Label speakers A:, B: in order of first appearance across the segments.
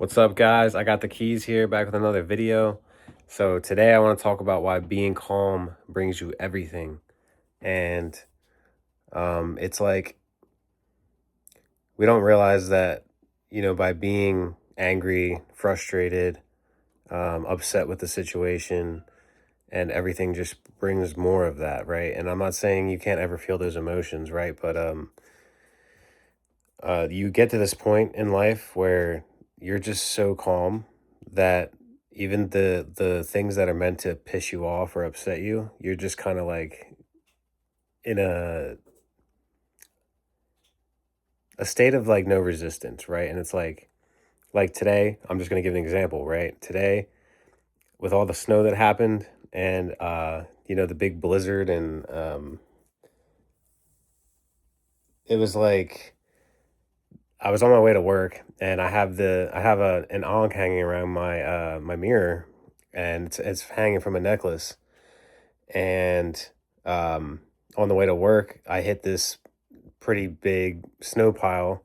A: What's up, guys? I got the keys here back with another video. So today I want to talk about why being calm brings you everything. And it's like we don't realize that, by being angry, frustrated, upset with the situation, and everything just brings more of that, right? And I'm not saying you can't ever feel those emotions, right? But you get to this point in life where you're just so calm that even the things that are meant to piss you off or upset you, you're just kind of like in a state of like no resistance, right? And it's like today, I'm just gonna give an example, right? Today, with all the snow that happened and the big blizzard and it was like I was on my way to work and I have an ankh hanging around my mirror, and it's hanging from a necklace. And on the way to work, I hit this pretty big snow pile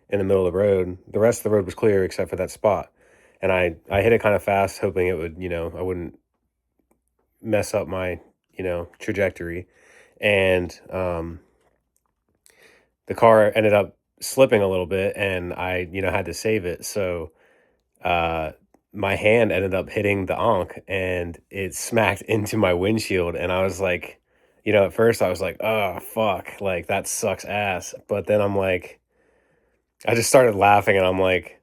A: in the middle of the road. The rest of the road was clear except for that spot. And I hit it kind of fast, hoping it would, I wouldn't mess up my, trajectory. And the car ended up slipping a little bit and I, had to save it. So uh my hand ended up hitting the ankh and it smacked into my windshield, and I was like, at first I was like, oh fuck, like that sucks ass. But then I just started laughing, and I'm like,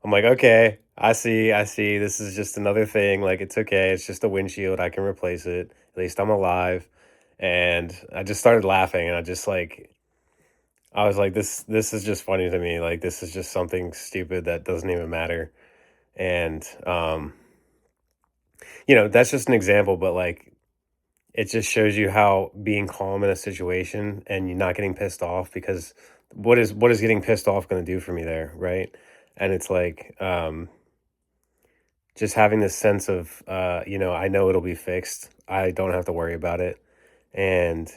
A: okay, I see, this is just another thing, like it's okay, it's just a windshield, I can replace it, at least I'm alive. And I just started laughing, and I was like, this is just funny to me, like this is just something stupid that doesn't even matter. And that's just an example, but like it just shows you how being calm in a situation and you not getting pissed off, because what is getting pissed off going to do for me there, right? And it's like just having this sense of I know it'll be fixed. I don't have to worry about it. And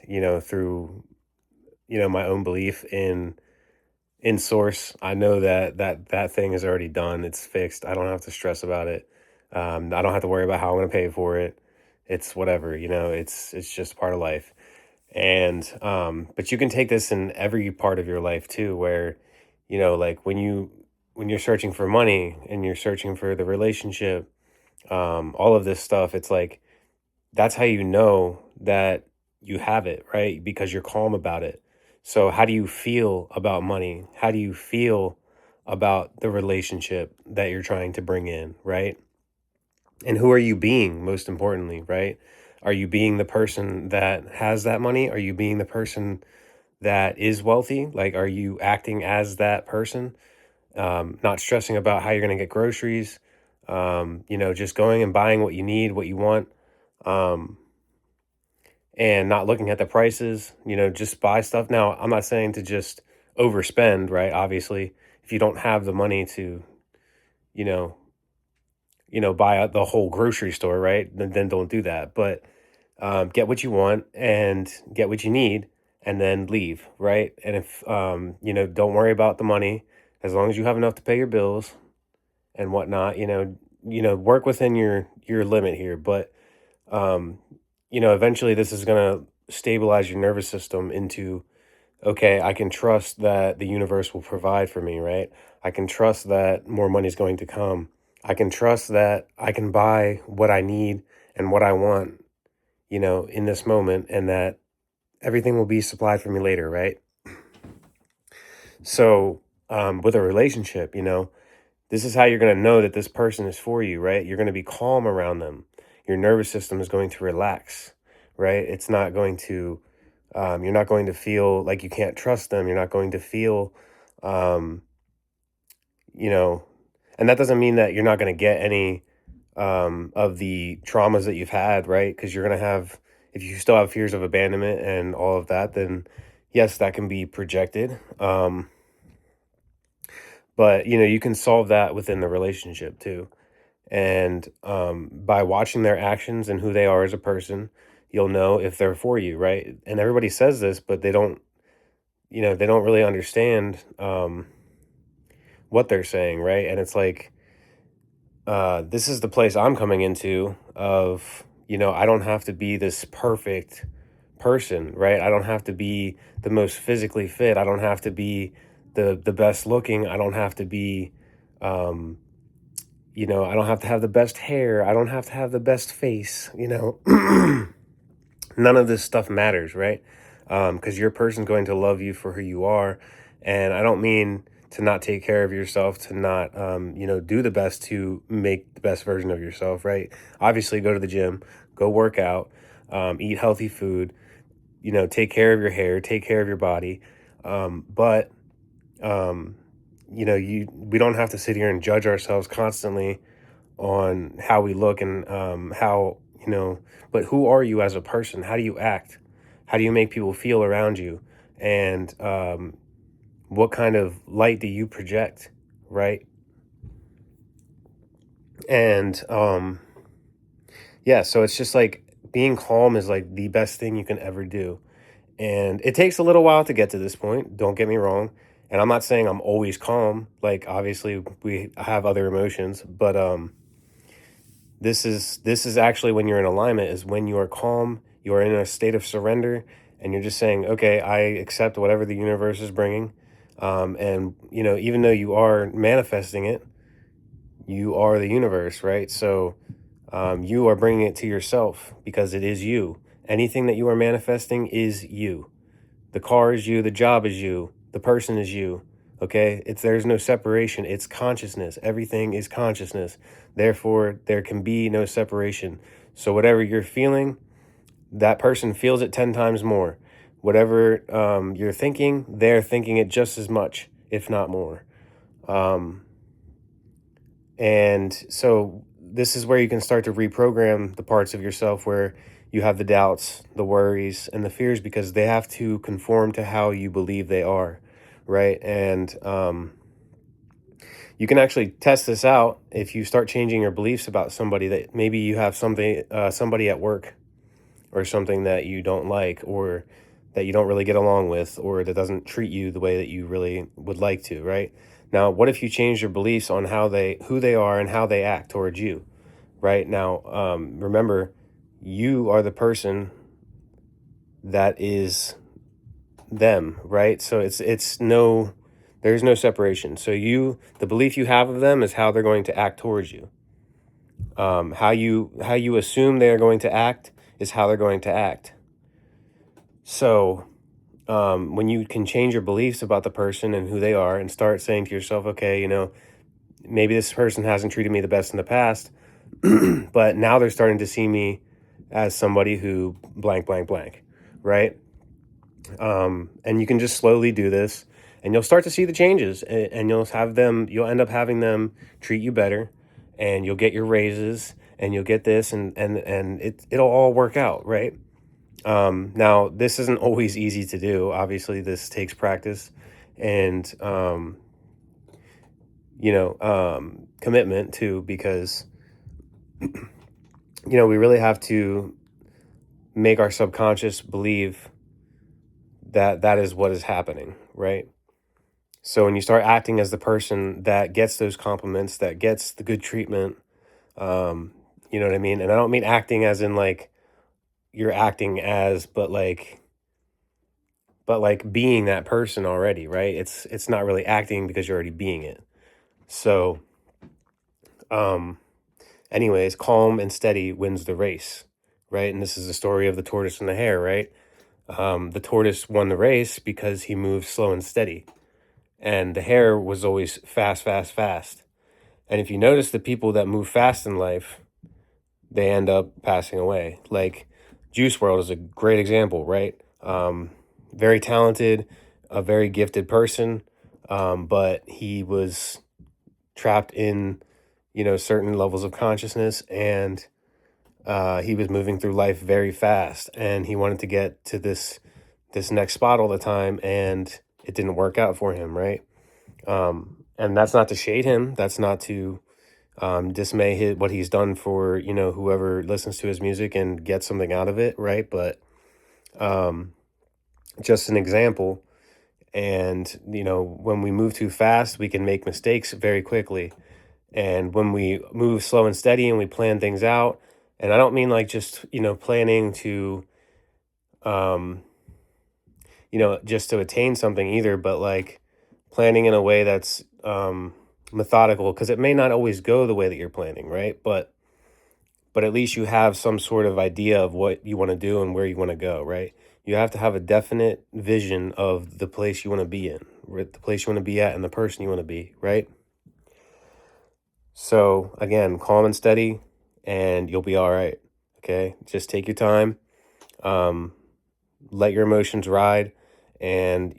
A: through my own belief in source, I know that thing is already done. It's fixed. I don't have to stress about it. I don't have to worry about how I'm going to pay for it. It's whatever, it's just part of life. And but you can take this in every part of your life too, where like when you're searching for money and you're searching for the relationship, all of this stuff, it's like that's how you know that you have it, right? Because you're calm about it. So, how do you feel about money? How do you feel about the relationship that you're trying to bring in, right? And who are you being, most importantly, right? Are you being the person that has that money? Are you being the person that is wealthy? Like, are you acting as that person? Not stressing about how you're going to get groceries, just going and buying what you need, what you want. Um, and not looking at the prices, just buy stuff. Now, I'm not saying to just overspend, right? Obviously, if you don't have the money to, you know, buy out the whole grocery store, right? Then don't do that. But get what you want and get what you need, and then leave, right? And if don't worry about the money, as long as you have enough to pay your bills and whatnot. Work within your limit here, but um, eventually this is going to stabilize your nervous system into, okay, I can trust that the universe will provide for me, right? I can trust that more money is going to come. I can trust that I can buy what I need and what I want, in this moment, and that everything will be supplied for me later, right? So, with a relationship, this is how you're going to know that this person is for you, right? You're going to be calm around them. Your nervous system is going to relax, right? It's not going to, you're not going to feel like you can't trust them. You're not going to feel, um, you know, and that doesn't mean that you're not going to get any of the traumas that you've had, right? Because you're going to have, if you still have fears of abandonment and all of that, then yes, that can be projected. But you can solve that within the relationship too. And by watching their actions and who they are as a person, you'll know if they're for you, right? And everybody says this, but they don't really understand what they're saying, right? And it's like this is the place I'm coming into of, I don't have to be this perfect person, right? I don't have to be the most physically fit. I don't have to be the best looking. I don't have to be, um, I don't have to have the best hair. I don't have to have the best face, None of this stuff matters, right? Because your person's going to love you for who you are. And I don't mean to not take care of yourself, to not, do the best to make the best version of yourself, right? Obviously, go to the gym, go work out, eat healthy food, take care of your hair, take care of your body. But, um, we don't have to sit here and judge ourselves constantly on how we look and but who are you as a person? How do you act? How do you make people feel around you? And what kind of light do you project, right? And yeah, so it's just like being calm is like the best thing you can ever do. And it takes a little while to get to this point, don't get me wrong. And I'm not saying I'm always calm. Like obviously we have other emotions, but this is actually when you're in alignment, is when you are calm, you are in a state of surrender, and you're just saying, okay, I accept whatever the universe is bringing. And even though you are manifesting it, you are the universe, right? So you are bringing it to yourself because it is you. Anything that you are manifesting is you. The car is you, the job is you, the person is you. Okay? There's no separation. It's consciousness. Everything is consciousness. Therefore, there can be no separation. So whatever you're feeling, that person feels it 10 times more. Whatever you're thinking, they're thinking it just as much, if not more. Um, and so this is where you can start to reprogram the parts of yourself where you have the doubts, the worries, and the fears, because they have to conform to how you believe they are, right? And you can actually test this out if you start changing your beliefs about somebody, that maybe you have somebody at work or something that you don't like, or that you don't really get along with, or that doesn't treat you the way that you really would like to, right? Now, what if you change your beliefs on who they are and how they act towards you, right? Now, remember, you are the person that is them, right? So there's no separation. So the belief you have of them is how they're going to act towards you. How you assume they are going to act is how they're going to act. So when you can change your beliefs about the person and who they are, and start saying to yourself, okay, maybe this person hasn't treated me the best in the past, but now they're starting to see me as somebody who blank, blank, blank, right? And you can just slowly do this, and you'll start to see the changes, and you'll end up having them treat you better, and you'll get your raises, and you'll get this, and it'll all work out, right? Now, this isn't always easy to do. Obviously, this takes practice and, commitment too, because, we really have to make our subconscious believe that that is what is happening, right? So when you start acting as the person that gets those compliments, that gets the good treatment, you know what I mean? And I don't mean acting as in like you're acting as, but like being that person already, right? It's not really acting because you're already being it. So, um, anyways, calm and steady wins the race, right? And this is the story of the tortoise and the hare, right? The tortoise won the race because he moved slow and steady, and the hare was always fast, fast, fast. And if you notice, the people that move fast in life, they end up passing away. Like Juice World is a great example, right? Very talented, a very gifted person, but he was trapped in, certain levels of consciousness, and he was moving through life very fast, and he wanted to get to this next spot all the time, and it didn't work out for him, right? And that's not to shade him. That's not to dismay what he's done for whoever listens to his music and gets something out of it, right? But um, just an example. And when we move too fast, we can make mistakes very quickly. And when we move slow and steady and we plan things out, and I don't mean like just, planning to, um, just to attain something either, but like planning in a way that's methodical, because it may not always go the way that you're planning, right? But at least you have some sort of idea of what you want to do and where you want to go, right? You have to have a definite vision of the place you want to be in, the place you want to be at, and the person you want to be, right? So again, calm and steady, and you'll be all right. Okay, just take your time. Um, let your emotions ride, and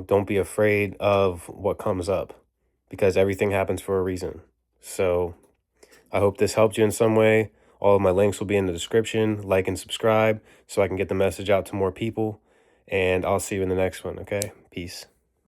A: don't be afraid of what comes up, because everything happens for a reason. So I hope this helped you in some way. All of my links will be in the description. Like and subscribe so I can get the message out to more people. And I'll see you in the next one. Okay, peace.